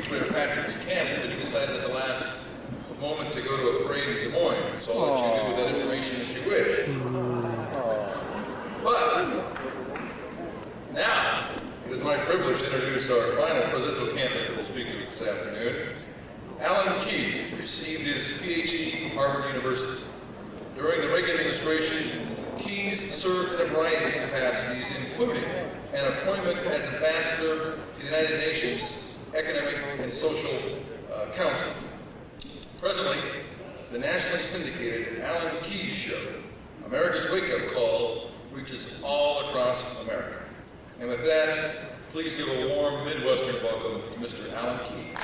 which way to Patrick Buchanan, but he decided at the last moment to go to a parade in Des Moines. So I'll let you do with that information as you wish. But now, it is my privilege to introduce our final presidential candidate who will speak to us this afternoon. Alan Keyes received his PhD from Harvard University. During the Reagan administration, Keyes served in a variety of capacities, including an appointment as ambassador to the United Nations Economic and Social Council. Presently, the nationally syndicated Alan Keyes Show, America's Wake-Up Call, reaches all across America. And with that, please give a warm Midwestern welcome to Mr. Alan Keyes.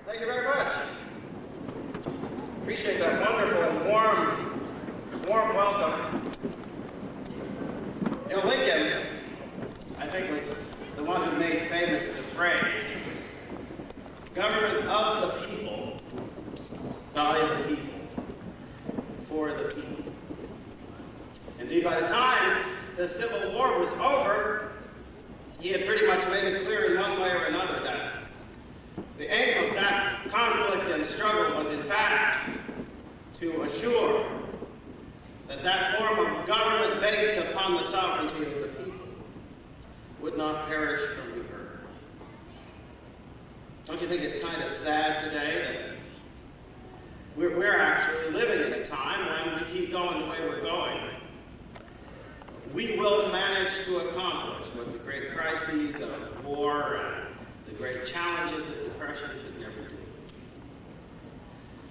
Thank you very much. Appreciate that wonderful and warm welcome. You know, Lincoln, I think, was the one who made famous the phrase, government of the people, by the people, for the people. Indeed, by the time the Civil War was over, he had pretty much made it clear in one way or another that the aim of that conflict and struggle was, in fact, to assure that that form of government based upon the sovereignty of the people would not perish from the earth. Don't you think it's kind of sad today that we're actually living in a time when we keep going the way we're going? We will manage to accomplish what the great crises of war and the great challenges of depression should never do.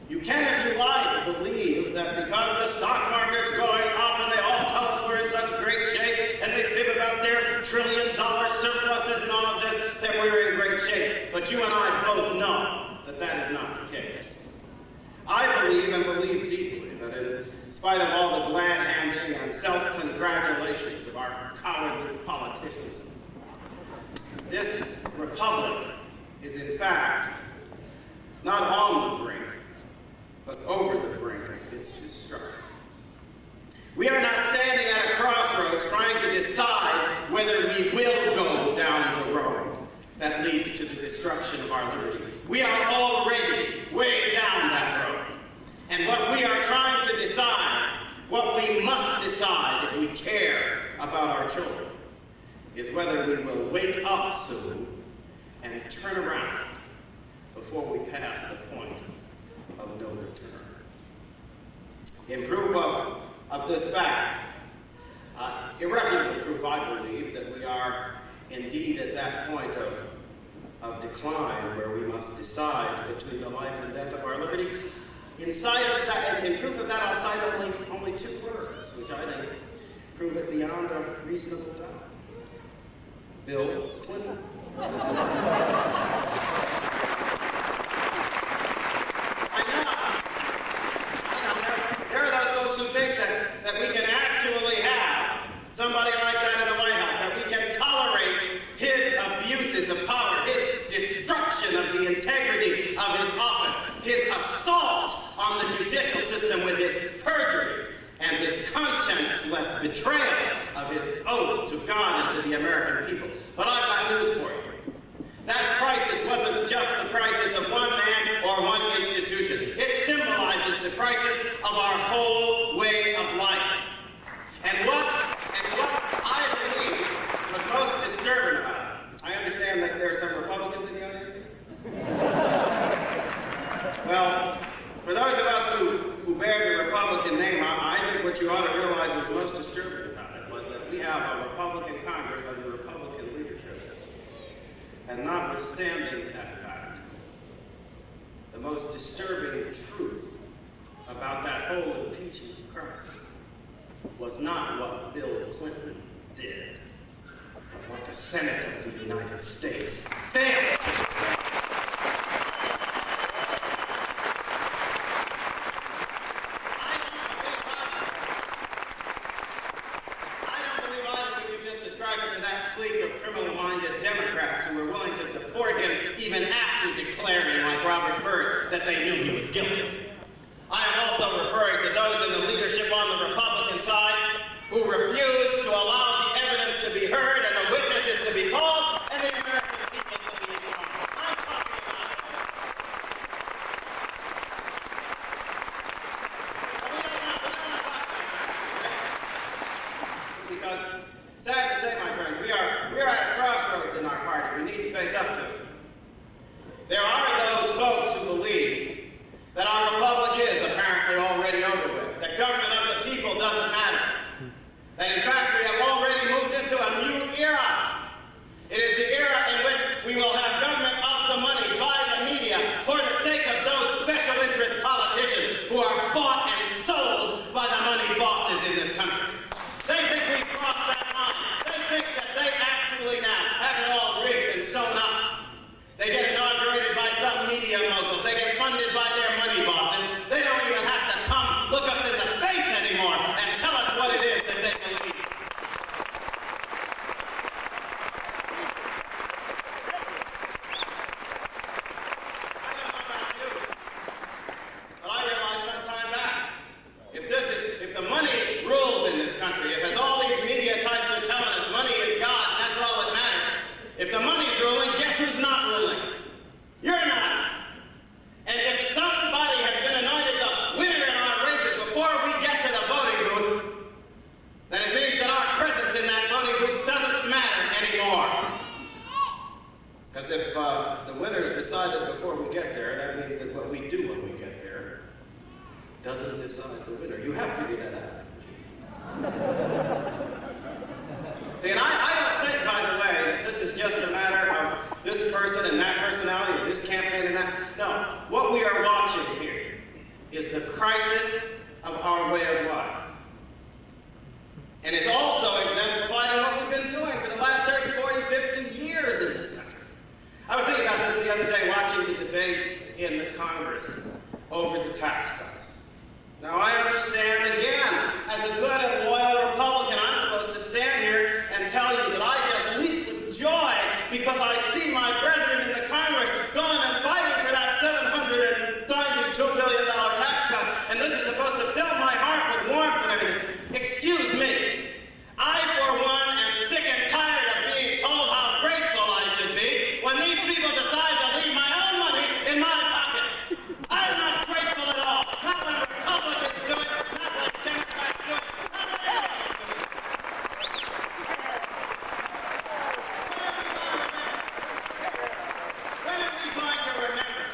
You can, if you like, believe that because the stock market's going up and they all tell us we're in such great shape and they fib about their trillion-dollar surpluses and all of this, that we're in great shape. But you and I both know that that is not the case. I believe, and believe deeply, that in spite of all the glad-handing and self-congratulations of our cowardly politicians, this republic is in fact not on the brink, but over the brink of its destruction. We are not standing at a crossroads trying to decide whether we will go down the road that leads to the destruction of our liberty. We are already way down that road. And what we are trying to decide, what we must decide if we care about our children, is whether we will wake up soon and turn around before we pass the point of no return. In proof of this fact, irrefutable proof, I believe, that we are indeed at that point of decline where we must decide between the life and death of our liberty. In proof of that, I'll cite only two words, which I think prove it beyond a reasonable doubt. Bill Clinton. I know. There are those folks who think that we can actually have somebody like that in the White House, that we can tolerate his abuses of power, his destruction of the integrity of his office, his assault on the judicial system with his perjuries, and his conscienceless betrayal of his oath to God and to the American people. But I've got news for you. That crisis wasn't just the crisis of one man or one institution. It symbolizes the crisis of our whole way of life. And what I believe was most disturbing about it, I understand that there are some Republicans in the audience here. Well, for those of us who bear the Republican name, I think what you ought to realize was most disturbing about it was that we have a Republican Congress under Republican leadership. And notwithstanding that fact, the most disturbing truth about that whole impeachment crisis was not what Bill Clinton did, but what the Senate of the United States failed to do. I they knew he was guilty. I am also referring to those in the leadership on the Republican side who refuse to allow the evidence to be heard and the witnesses to be called and the American people to be informed. I'm talking about it. We don't want to talk about it. Because, sad to say, my friends, we are at a crossroads in our party. We need to face up to it. There are those folks who believe that our republic is apparently already over with, that government of the people doesn't matter, that in fact we have already moved into a new era. It is the era in which we will have government of the money by the media for the sake of those special interest politicians who are bought and sold by the money bosses in this country. They think we've crossed that line. They think that they actually now have it all rigged and sewn up. They get inaugurated by some media moguls. They get funded by their money bosses. They don't even have to come look us in the face anymore and tell us what it is that they believe. I don't know about you, but I realized some time back, if the money rules in this country, if as all these media types are telling us money is God, and that's all that matters, if the money's ruling, guess who's not ruling? You're not. And if somebody has been anointed the winner in our races before we get to the voting booth, then it means that our presence in that voting booth doesn't matter anymore. Because if the winner's decided before we get there, that means that what we do when we get there doesn't decide the winner. You have figured that out. See, and I don't think, by the way, that this is just a matter of this person and that personality, or this campaign and that. No, what we are watching here is the crisis of our way of life. And it's also exemplified in what we've been doing for the last 30, 40, 50 years in this country. I was thinking about this the other day watching the debate in the Congress over the tax cuts. Now, I understand, again, as a good and loyal Republican, I'm supposed to stand here and tell you that I just leap with joy because I see my brethren in the Congress going and fighting for that $792 billion tax cut, and this is supposed to fill my heart with warmth and everything. Excuse me. I, for one, am sick and tired of being told how grateful I should be when these people decide to leave my own money in my pocket. I'm not grateful at all. Not when Republicans do it, not when Democrats do it, not when anyone do it. When are we going to remember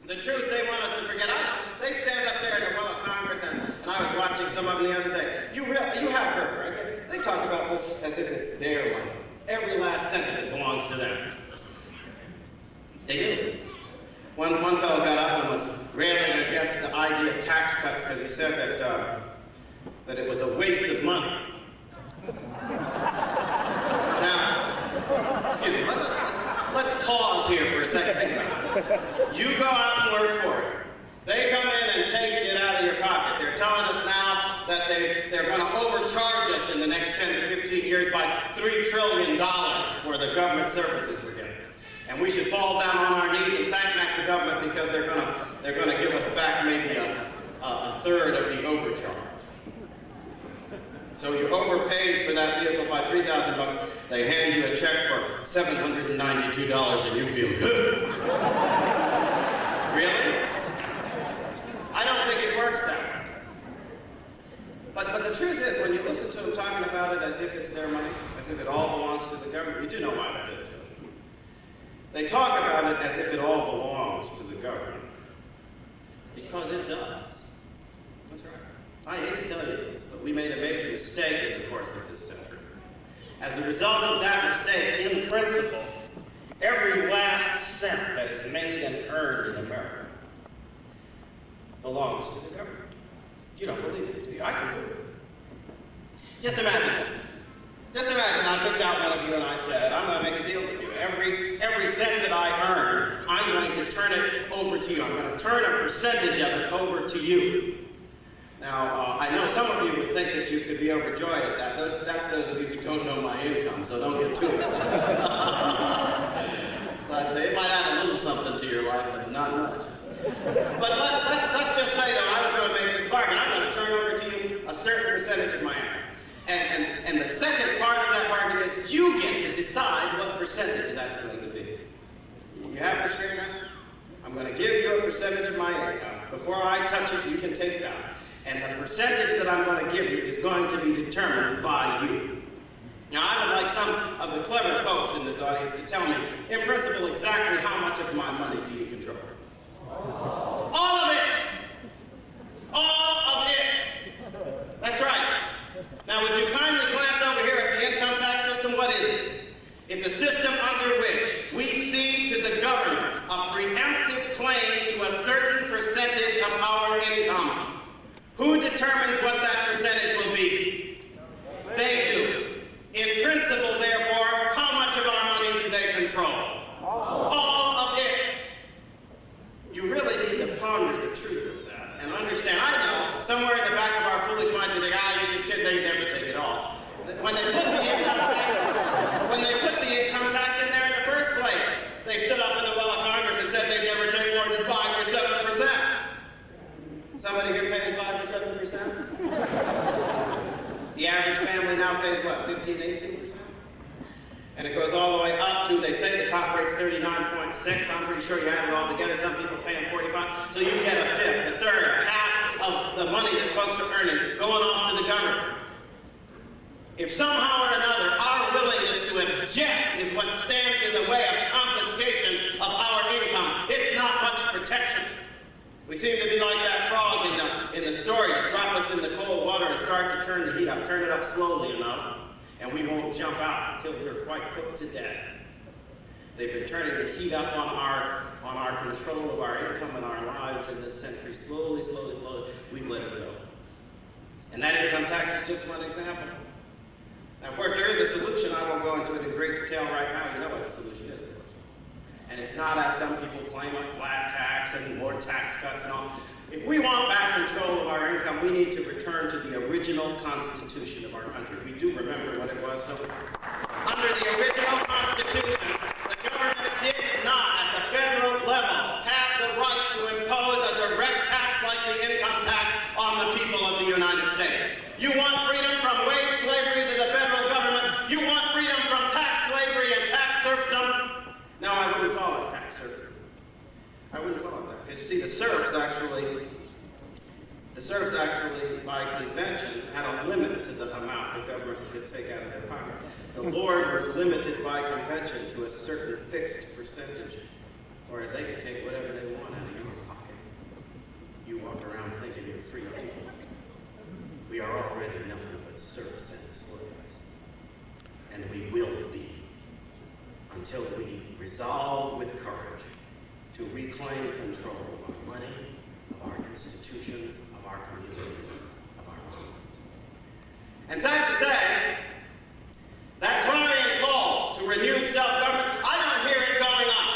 the truth they want us to forget? I know. They stand up there in the well of Congress, and I was watching some of them the other day. You have heard, right? They talk about this as if it's their money. Every last cent of it belongs to them. They do. One fellow got up and was railing against the idea of tax cuts because he said that it was a waste of money. Now, excuse me, let's pause here for a second. Think about it. You go out and work for it. They come in and take it out of your pocket. They're telling us now that they're going to overcharge us in the next 10 to 15 years by $3 trillion for the government services we're getting. And we should fall down on our knees and thank the government because they're going to give us back maybe a third of the overcharge. So you overpaid for that vehicle by $3,000. They hand you a check for $792 and you feel good. Really? I don't think it works that way. But the truth is, when you listen to them talking about it as if it's their money, as if it all belongs to the government, you do know why that is, don't you? They talk about it as if it all belongs to the government. Because it does. That's right. I hate to tell you this, but we made a major mistake in the course of this century. As a result of that mistake, in principle, every last cent that is made and earned in America belongs to the government. You don't believe it, do you? I can prove it. Just imagine this. Just imagine I picked out one of you and I said, I'm going to make a deal with you. Every cent that I earn, I'm going to turn it over to you. I'm going to turn a percentage of it over to you. Now, I know some of you would think that you could be overjoyed at that. That's those of you who don't know my income, so don't get too excited. But it might add a little something to your life, but not much. let's just say that I was going to make this bargain. I'm going to turn over to you a certain percentage of my income. And the second part of that bargain is you get to decide what percentage that's going to be. You have this figured out? I'm going to give you a percentage of my income. Before I touch it, you can take that. And the percentage that I'm going to give you is going to be determined by you. Now, I would like some of the clever folks in this audience to tell me, in principle, exactly how much of my money do you control? All of it! All of it! That's right. Now, would you kindly glance over here at the income tax system? What is it? It's a system under which we cede to the government a preemptive claim to a certain percentage of our income. Who determines what that percentage will be? They do. In principle, therefore, how much of our money do they control? All of it. You really need to ponder the truth of that and understand. I know, somewhere in the back of our foolish minds, you think, you just kidding, they never take it all. When they put the income tax in there in the first place, they stood up in the well of Congress and said they'd never take more than 5 or 7%. Somebody here paying 5 or 7%? The average family now pays what, 15, 18%? And it goes all the way up to, they say the top rate's 39.6. I'm pretty sure you add it all together, some people paying 45. So you get a fifth, a third, a half of the money that folks are earning going off to the government. If somehow or another our willingness to object is what stands in the way of confiscation of our income, it's not much protection. We seem to be like that frog in the story that drop us in the cold water and start to turn the heat up, turn it up slowly enough, and we won't jump out until we're quite cooked to death. They've been turning the heat up on our control of our income and our lives in this century. Slowly, we've let it go. And that income tax is just one example. Now, of course, there is a solution. I won't go into it in great detail right now. You know what the solution is, of course. And it's not, as some people claim, a flat tax and more tax cuts and all. If we want back control of our income, we need to return to the original Constitution of our country. We do remember what it was, don't we? Under the original Constitution, the government did not, at the federal level, have the right to impose a direct tax like the income tax on the people of the United States. You want freedom from wage slavery to the federal government? You want freedom from tax slavery and tax serfdom? No, I wouldn't call it tax serfdom. I wouldn't call it that. Because you see, the serfs actually, by convention, had a limit to the amount the government could take out of their pocket. The Lord was limited by convention to a certain fixed percentage, whereas they could take whatever they want out of your pocket. You walk around thinking you're free people. We are already nothing but serfs and slaves. And we will be until we resolve with courage to reclaim control of our money, of our institutions, of our communities, of our lives. And sad to say, that clarion call to renewed self-government, I don't hear it going up.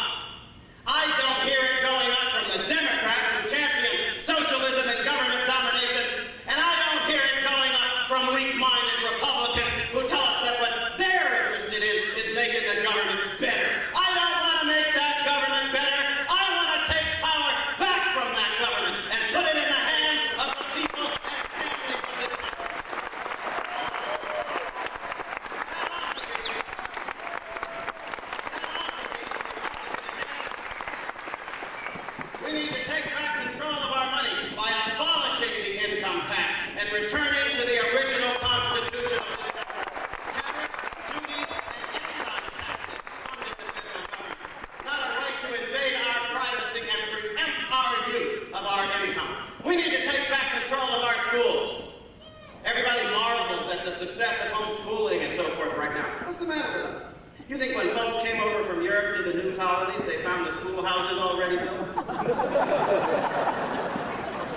I don't hear it going up from the Democrats who champion socialism and government domination, and I don't hear it going up from weak-minded Republicans who tell us that what they're interested in is making the government better. I don't want to make that government better. I want to take power back from that government and put it in the hands of the people and families of this country. We need to take back control of our money by abolishing the income tax and returning to the original Constitution of this country. Tariffs, duties, and excise taxes funded the federal government, not a right to invade our privacy and preempt our use of our income. We need to take back control of our schools. Everybody marvels at the success of homeschooling and so forth right now. What's the matter with us? You think when folks came over from Europe to the new colonies, they found the schoolhouses already built?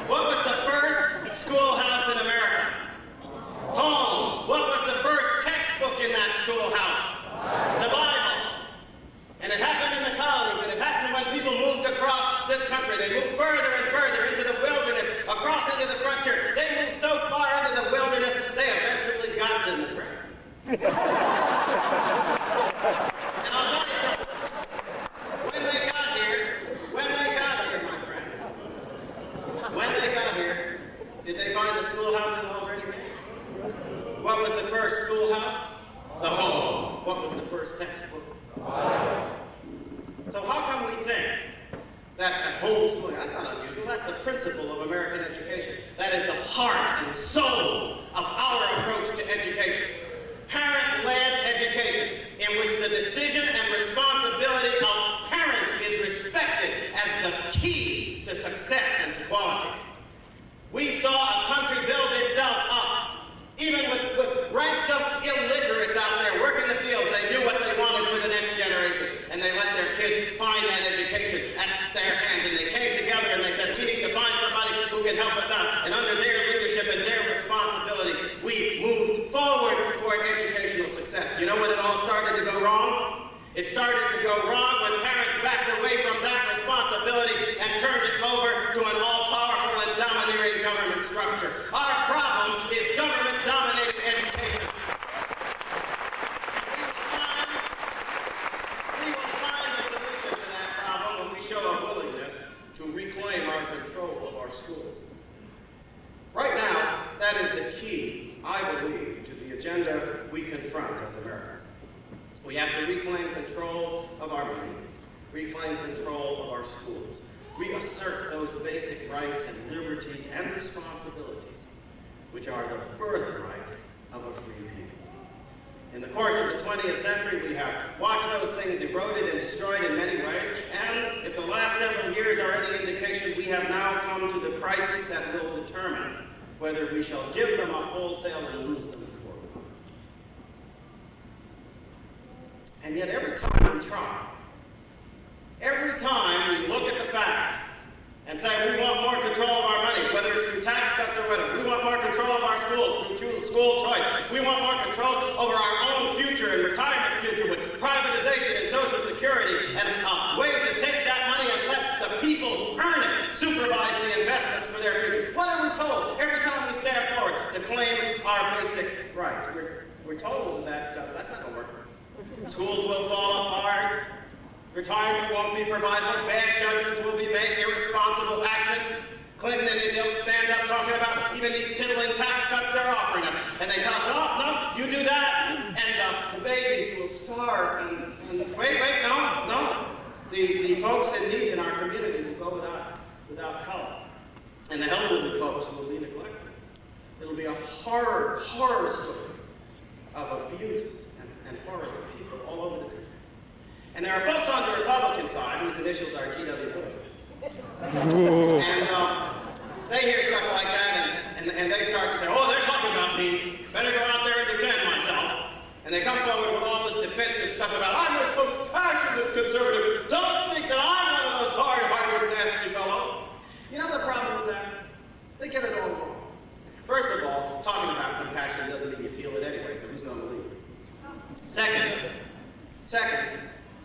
What was the first schoolhouse in America? Home. What was the first textbook in that schoolhouse? The Bible. And it happened in the colonies, and it happened when people moved across this country. They moved further and further into the wilderness, across into the frontier. They moved so far into the wilderness, they eventually got to Nebraska. And I'll tell you something. When they got here, my friends, house? The home. What was the first textbook? So how come we think that homeschooling, that's not unusual, that's the principle of American education. That is the heart and soul of our approach to education. Parent-led education, in which the decision and responsibility of parents is respected as the key to success and to quality. We saw a country build itself up, even with ranks of illiterates out there working the fields. They knew what they wanted for the next generation, and they let their kids find that education at their hands, and they came together and they said, we need to find somebody who can help us out. And under their leadership and their responsibility, we moved forward toward educational success. You know when it all started to go wrong? It started to go wrong when parents backed away from that responsibility and turned it over to an all-powerful and domineering government structure. Our problem is government-dominated education. We will find the solution to that problem when we show a willingness to reclaim our control of our schools. Right now, that is the key, I believe, to the agenda we confront as Americans. We have to reclaim control of our money, reclaim control of our schools, reassert those basic rights and liberties and responsibilities, which are the birthright of a free people. In the course of the 20th century, we have watched those things eroded and destroyed in many ways, and if the last several years are any indication, we have now come to the crisis that will determine whether we shall give them up wholesale and lose them before we come. And yet every time we try, every time we look at the facts and say we want more control of our money, whether it's through tax cuts or whatever, we want more control of our schools through school choice, we want more control over our own future and retirement future with privatization and Social Security and a way to take that money and let the people who earn it supervise the investments for their future. What are we told every time we stand forward to claim our basic rights? We're told that that's not going to work. Schools will fall apart. Retirement won't be provided for. Bad judgments will be made. Irresponsible actions. Clinton and his ilk stand up talking about even these piddling tax cuts they're offering us. And they talk, no, you do that, and the babies will starve. And wait, no. The folks in need in our community will go without help. And the elderly folks will be neglected. It'll be a horror story of abuse and horror for people all over the country. And there are folks on the Republican side whose initials are G.W. Bush. And they hear stuff like that, and they start to say, oh, they're talking about me. Better go out there and defend myself. And they come forward with all this defensive stuff about, I'm a compassionate conservative. Don't think that I'm one of those hard-hearted, nasty fellows. You know the problem with that? They get it all wrong. First of all, talking about compassion doesn't mean you feel it anyway, so who's going to believe it? Second,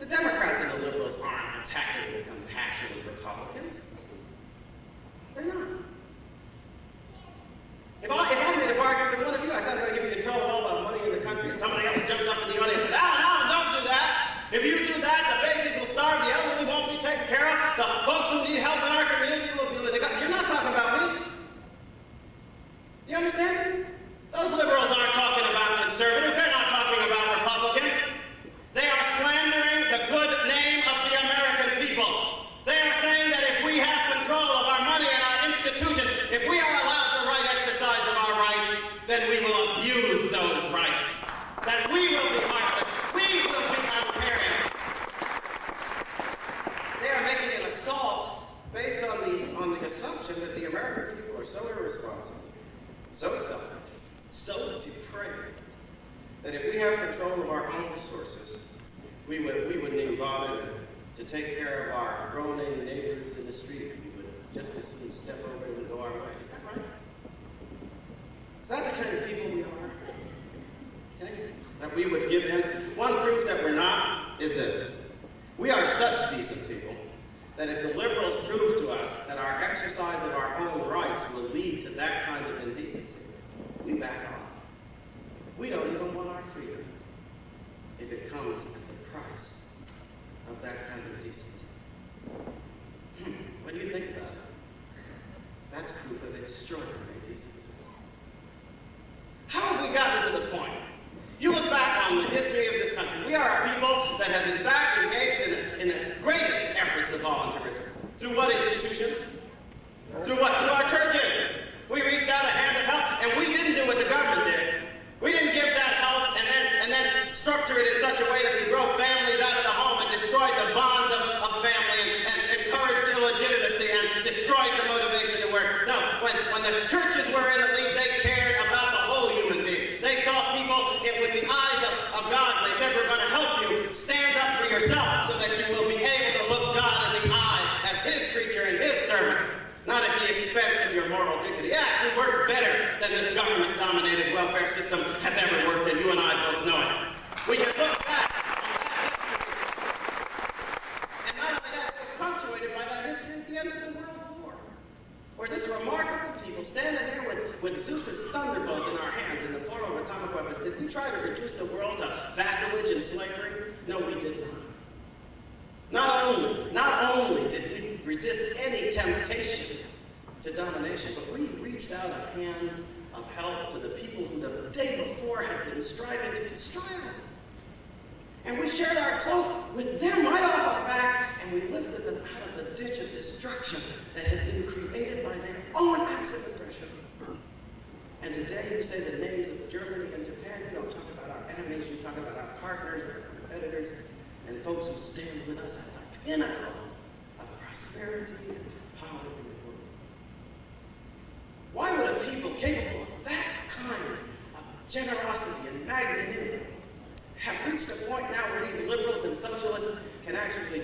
the Democrats and the liberals aren't attacking the compassionate Republicans. They're not. If I made a bargain with one of you, I said I'm going to give you control of all the money in the country, and somebody else jumped up in the audience and said, Alan, don't do that. If you do that, the babies will starve, the elderly won't be taken care of, the folks who need help in our community will be neglected. You're not talking about me. Do you understand? Those liberals aren't talking about conservatives. They're not talking about Republicans. They are slandering the good name of the American people. They are saying that if we have control of our money and our institutions, if we are allowed the right exercise of our rights, then we will abuse those rights. That we will be heartless. We will be uncaring. They are making an assault based on the assumption that the American people are so irresponsible, so selfish, so depraved, that if we have control of our own resources, we wouldn't even bother to take care of our groaning neighbors in the street. We would just as soon step over and go our way. Is that right? Is that the kind of people we are? That we would give in? One proof that we're not is this. We are such decent people that if the liberals prove to us that our exercise of our own rights will lead to that kind of indecency, we back off. We don't even want our freedom if it comes at the price of that kind of decency. What do you think about it? That's proof of extraordinary decency. How have we gotten to the point? You institutions. Through what? Through our churches. We reached out a hand of help, and we didn't do what the government did. We didn't give that help and then structure it in such a way that we drove families out of the home and destroyed the bonds of family and encouraged illegitimacy and destroyed the motivation to work. No, when the churches were in the lead, they cared about the whole human being. They saw people with the eyes of God. They said, we're going to help you stand up for yourself so that you will be able to look God in the eye as his creature and his servant, not at the expense of your moral dignity. It actually worked better than this government-dominated welfare system has ever worked, and you and I both know it. We can look back on that history. And not only that, it was punctuated by that history at the end of the World War, where this remarkable people standing there with Zeus's thunderbolt in our hands in the form of atomic weapons. Did we try to reduce the world to vassalage and slavery? No, we did not. Not only did we resist any temptation to domination, but we reached out a hand of help to the people who the day before had been striving to destroy us. And we shared our cloak with them right off our back, and we lifted them out of the ditch of destruction that had been created by their own acts of aggression. And today you say the names of Germany and Japan. You don't talk about our enemies, you talk about our partners, our competitors, and folks who stand with us at the pinnacle of prosperity and power in the world. Why would a people capable of that kind of generosity and magnanimity have reached a point now where these liberals and socialists can actually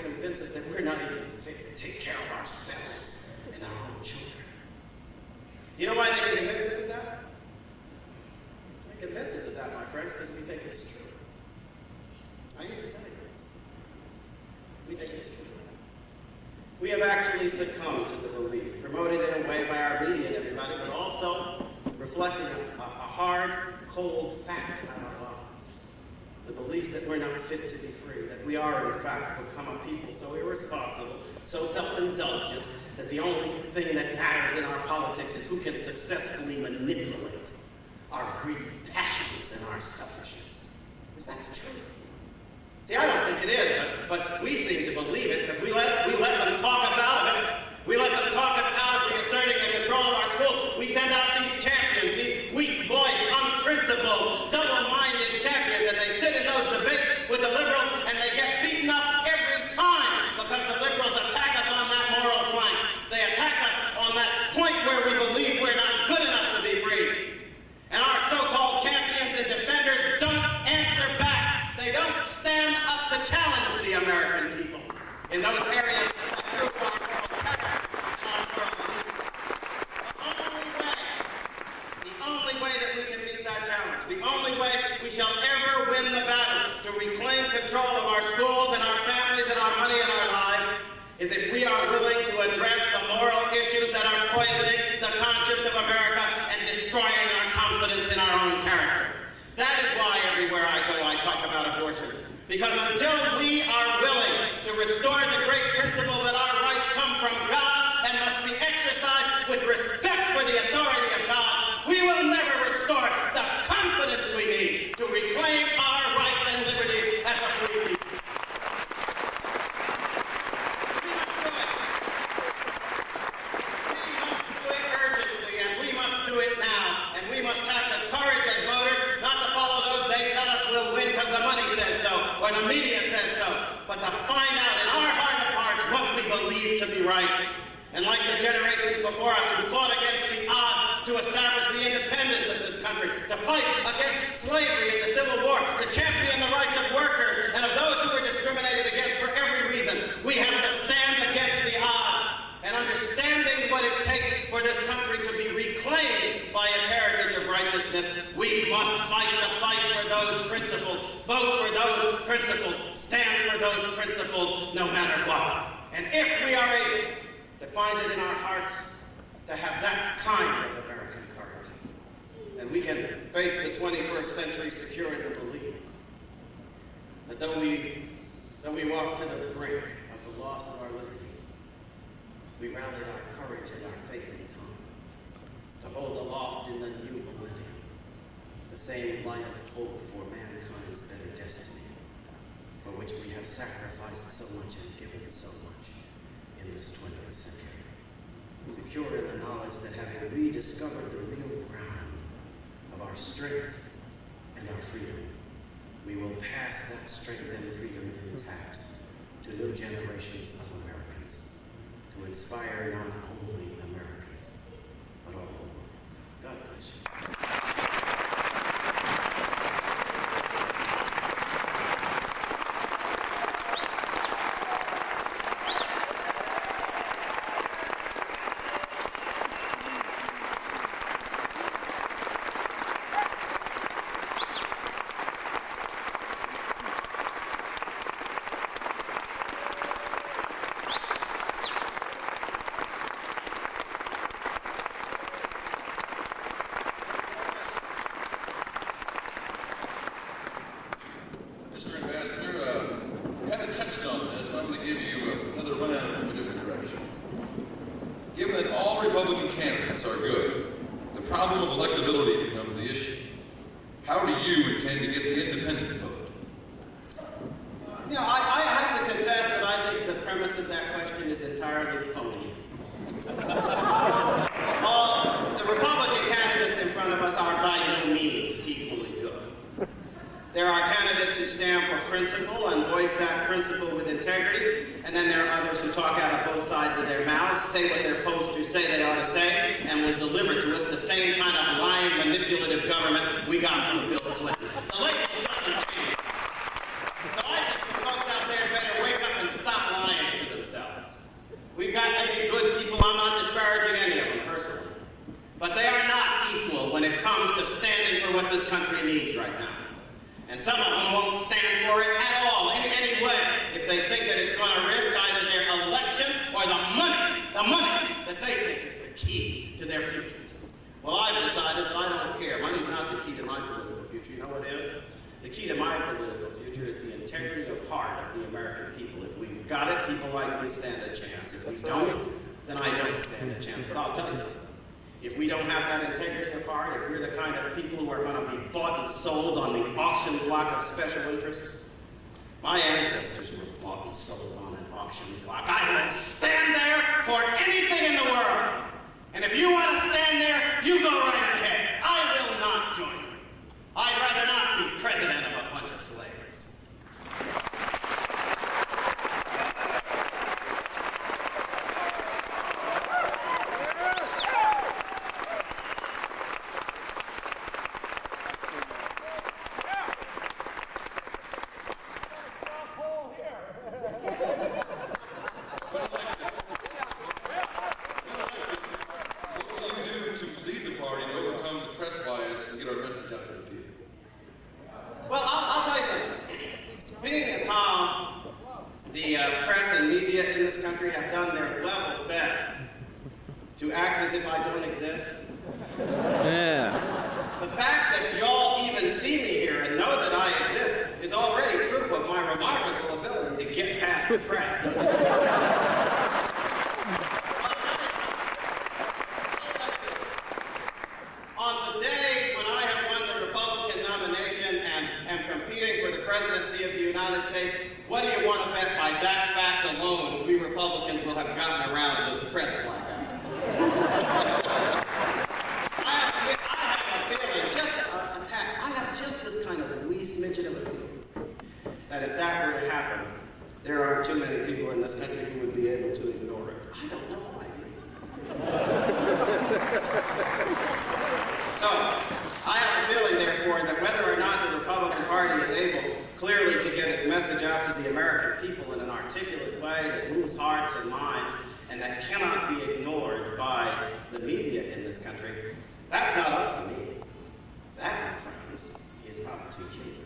convince us that we're not even fit to take care of ourselves and our own children? You know why they can convince us of that? They convince us of that, my friends, because we think it's true. I hate to tell you this. We think it's true. We have actually succumbed to the belief, promoted in a way by our media and everybody, but also reflecting a hard, cold fact about our lives. The belief that we're not fit to be free, that we are, in fact, become a people so irresponsible, so self-indulgent, that the only thing that matters in our politics is who can successfully manipulate our greedy passions and our selfishness. Is that the truth? See, I don't think it is, but we seem to believe it because we let them talk us out of it. We let them talk us out of reasserting the control of our school. We send out these champions, these weak boys, unprincipled, double-minded champions, and they sit in those debates with the liberals, and they get beaten up every time because the liberals attack us on that moral flank. They attack us on that point where we believe we're not good enough to be free. And our so-called champions and defenders don't answer back. They don't stand up to challenge the American people in those areas that prove our moral character and our moral belief. The only way that we can meet that challenge, the only way we shall ever win the battle to reclaim control of our schools and our families and our money and our lives is if we are willing to address the moral issues that are poisoning the conscience of America and destroying our confidence in our own character. That is why everywhere I go I talk about abortion. Because until we are willing to restore the great principle that our rights come from God and must be exercised with respect for the authority of God, we will never restore the confidence we need to reclaim our rights and liberties as a free people. The media says so, but to find out in our heart of hearts what we believe to be right. And like the generations before us who fought against the odds to establish the independence of this country, to fight against slavery in the Civil War, to champion the rights of workers and of those who were discriminated against for every reason, we have to stand against the odds. And understanding what it takes for this country to be reclaimed by its heritage of righteousness, we must fight the fight for those principles. Vote for those principles. Stand for those principles no matter what. And if we are able to find it in our hearts to have that kind of American courage, then we can face the 21st century secure in the belief that though we walk to the brink of the loss of our liberty, we rallied our courage and our faith in time to hold aloft in the new millennium the same light of hope for mankind's better destiny, for which we have sacrificed so much and given so much in this 20th century. Secure in the knowledge that having rediscovered the real ground of our strength and our freedom, we will pass that strength and freedom intact to new generations of Americans, to inspire not only Americans, but all the world. God bless you. Mr. Ambassador, kind of touched on this, but I'm going to give you another run out from a different direction. Given that all Republican candidates are good, the problem of electability becomes the issue. How do you intend to get the independent vote? You know, I have to confess that I think the premise of that question is entirely phony. The Republican candidates in front of us are by no means equally good. There are candidates who stand for principle and voice that principle with integrity, and then there are others who talk out of both sides of their mouths, say what their posters say they ought to say, and will deliver to us the same kind of lying, manipulative government we got from Bill Clinton. The label doesn't change. So I think some folks out there better wake up and stop lying to themselves. We've got many good people. I'm not disparaging any of them personally. But they are not equal when it comes to standing for what this country needs right now. And some of them won't stand for it at all, in any way, if they think that it's going to risk either their election or the money that they think is the key to their futures. Well, I've decided that I don't care. Money's not the key to my political future. You know what it is? The key to my political future is the integrity of heart of the American people. If we've got it, people like me stand a chance. If we don't, then I don't stand a chance. But I'll tell you something. If we don't have that integrity of heart, if we're the kind of people who are going to be bought and sold on the auction block of special interests, my ancestors were bought and sold on an auction block. I won't stand there for anything in the world. And if you want to stand there, you go right ahead. I will not join you. I'd rather not be president of a bunch of slavers. Well, I'll tell you something. Being as how the press and media in this country have done their level best to act as if I don't exist. Yeah. The fact that y'all even see me here and know that I exist is already proof of my remarkable ability to get past the press. On the day when I have won the Republican nomination and am competing for the presidency of the United States, what do you want to bet by that fact alone we Republicans will have gotten around this press blackout? I have a feeling, I have just this kind of wee smidgen of a feeling that if that were to happen, there aren't too many people in this country who would be able to ignore it. I don't know why. So, I have a feeling, therefore, that whether or not the Republican Party is able clearly to get its message out to the American people in an articulate way that moves hearts and minds and that cannot be ignored by the media in this country, that's not up to me. That, my friends, is up to you.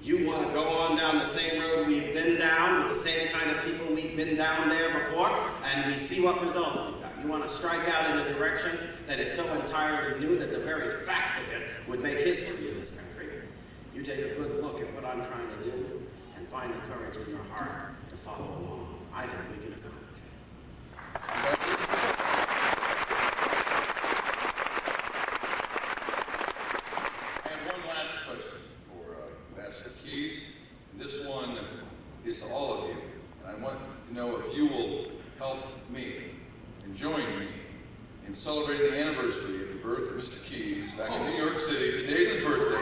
You want to go on down the same road we've been down with the same kind of people we've been down there before, and we see what results we've got. You want to strike out in a direction that is so entirely new that the very fact of it would make history in this country. You take a good look at what I'm trying to do and find the courage in your heart to follow along. I think we can accomplish it. And one last question for Ambassador Keys. This one is to all of you. And I want to know if you will me and join me in celebrating the anniversary of the birth of Mr. Keyes back in New York City. Today's his birthday.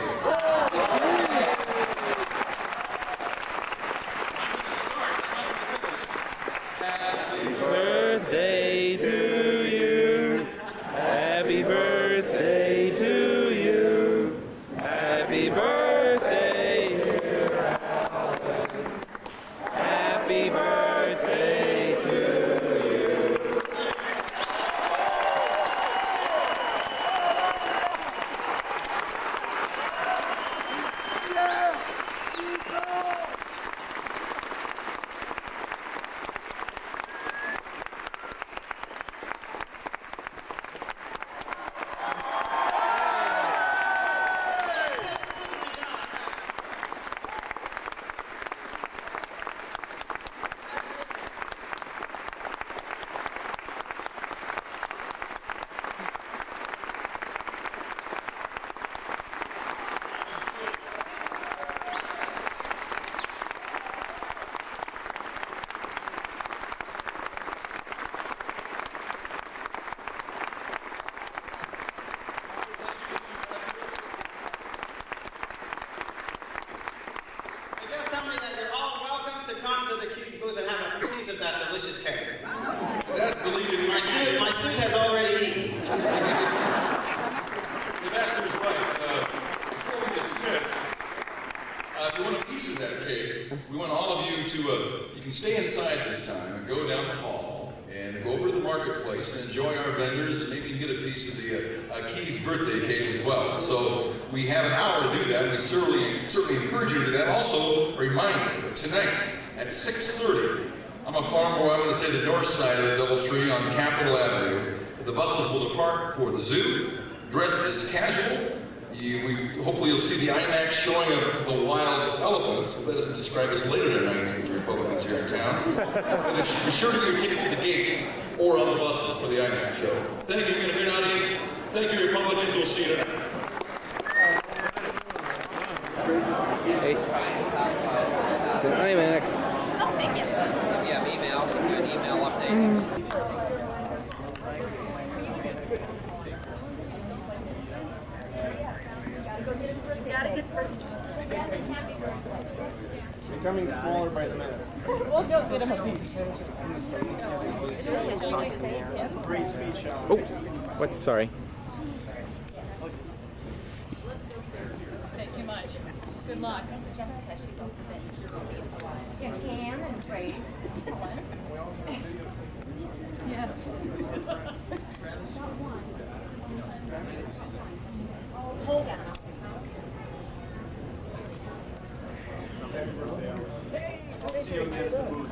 Happy birthday to you. Happy birthday to you. Happy birthday, dear Alan. Happy birthday to you. Just tell me that you're all welcome to come to the Keyes booth and have a piece of that delicious cake. That's the lead in My suit has already eaten. The master's right. Before we dismiss, if you want a piece of that cake, we want all of you to, you can stay inside this time and go down the hall and go over to the marketplace and enjoy our vendors and maybe get a piece of the Keyes birthday cake as well. So we have an hour to do that, and we certainly encourage you to do that. Also, a reminder that tonight at 6:30, I'm a farm boy, I'm going to say the north side of the DoubleTree on Capitol Avenue. The buses will depart for the zoo, dressed as casual. Hopefully you'll see the IMAX showing of the wild elephants. We'll let us describe this later tonight to the Republicans here in town. But be sure to get your tickets at the gate or on the buses for the IMAX show. Thank you, good audience. Thank you, Republicans. We'll see you tonight. Hey. It's an IMAX. Oh, thank you. If you have email, we can do an email update. Becoming smaller by the minute. We'll go get him a piece. Great speech. Oh, what? Sorry. Thank you much. Good luck. Jessica, she's also been for a while. Yeah, Cam and Grace. Yes. Hold on. See you again at the booth.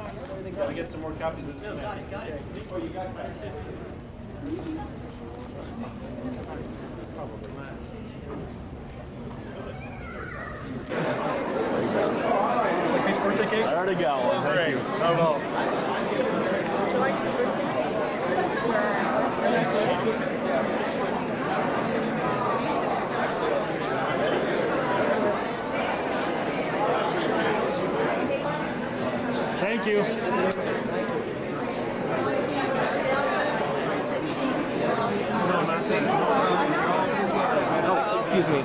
Gotta get some more copies of this. No, got it. Oh, you got that. Like his birthday cake? I already got one. Great. How about? Would you like some birthday Thank you. Oh, excuse me.